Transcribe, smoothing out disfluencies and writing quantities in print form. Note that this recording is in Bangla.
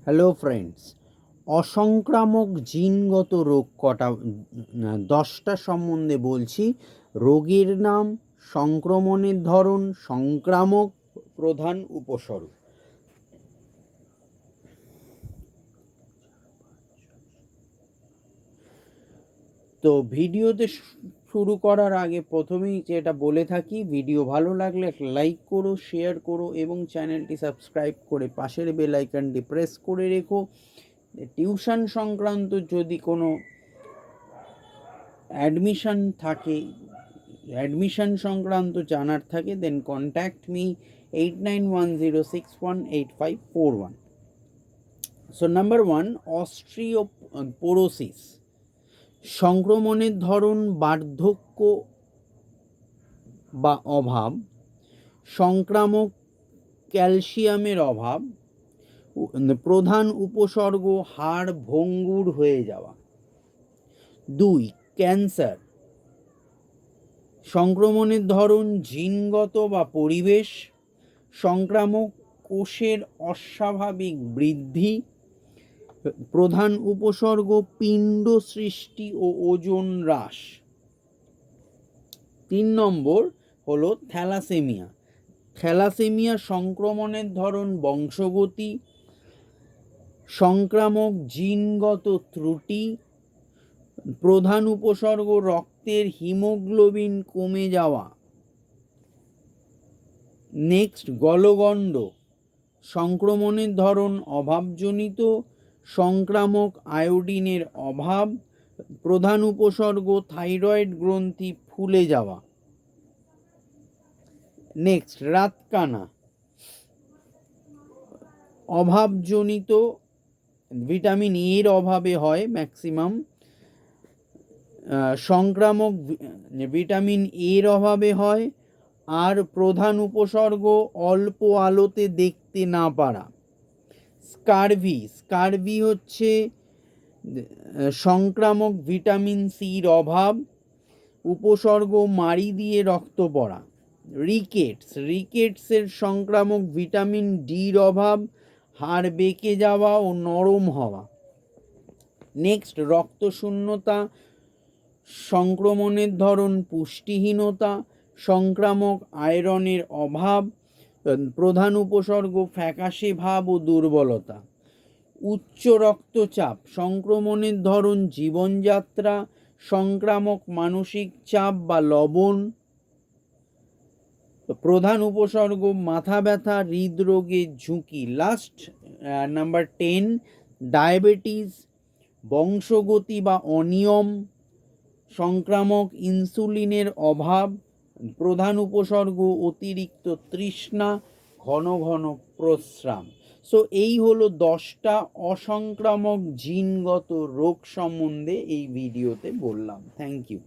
হ্যালো ফ্রেন্ডস, অসংক্রামক জিনগত রোগ কটা 10টা সম্বন্ধে বলছি। রোগের নাম, সংক্রমণের ধরন, সংক্রামক, প্রধান উপসর্গ। তো ভিডিওতে শুরু করার আগে প্রথমেই যেটা বলে থাকি, ভিডিও ভালো লাগলে একটা লাইক করো, শেয়ার করো এবং চ্যানেলটি সাবস্ক্রাইব করে পাশের বেল আইকনটি প্রেস করে রেখো। টিউশন সংক্রান্ত যদি কোনো অ্যাডমিশন সংক্রান্ত জানার থাকে, then contact me 8910618541। So number 1, osteoporosis. সংক্রমণের ধরন বার্ধক্য বা অভাব, সংক্রামক ক্যালসিয়ামের অভাব, প্রধান উপসর্গ হাড় ভঙ্গুর হয়ে যাওয়া। 2, ক্যান্সার। সংক্রমণের ধরন জিনগত বা পরিবেশ, সংক্রামক কোষের অস্বাভাবিক বৃদ্ধি, প্রধান উপসর্গ পিণ্ড সৃষ্টি ও ওজন হ্রাস। 3 নম্বর হলো থ্যালাসেমিয়া। থ্যালাসেমিয়া সংক্রমণের ধরন বংশগতি, সংক্রামক জিনগত ত্রুটি, প্রধান উপসর্গ রক্তের হিমোগ্লোবিন কমে যাওয়া। নেক্সট, গলগণ্ড। সংক্রমণের ধরন অভাবজনিত, সংক্রামক আয়োডিনের অভাব, প্রধান উপসর্গ থাইরয়েড গ্রন্থি ফুলে যাওয়া। নেক্সট, রাতকানা। অভাবজনিত, ভিটামিন এর অভাবে হয় ম্যাক্সিমাম। সংক্রামক ভিটামিন এর অভাবে হয়। আর প্রধান উপসর্গ অল্প আলোতে দেখতে না পারা। স্কারভি হচ্ছে সংক্রামক ভিটামিন সির অভাব, উপসর্গ মাড়ি দিয়ে রক্ত পড়া। রিকেটসের সংক্রামক ভিটামিন ডির অভাব, হাড় বেঁকে যাওয়া ও নরম হওয়া। নেক্সট, রক্তশূন্যতা। সংক্রমণের ধরন পুষ্টিহীনতা, সংক্রামক আয়রনের অভাব, প্রধান উপসর্গ ফ্যাকাশে ভাব ও দুর্বলতা। উচ্চ রক্তচাপ। সংক্রমণের ধরন জীবনযাত্রা, সংক্রামক মানসিক চাপ বা লবণ, প্রধান উপসর্গ মাথা ব্যথা, হৃদরোগের ঝুঁকি। লাস্ট, নাম্বার 10, ডায়াবেটিস, বংশগতি বা অনিয়ম, সংক্রামক ইনসুলিনের অভাব, প্রধান উপসর্গ অতিরিক্ত তৃষ্ণা, ঘন ঘন প্রস্রাব। সো এই হলো 10টা অসংক্রামক জিনগত রোগ সম্বন্ধে এই ভিডিওতে বললাম। Thank you.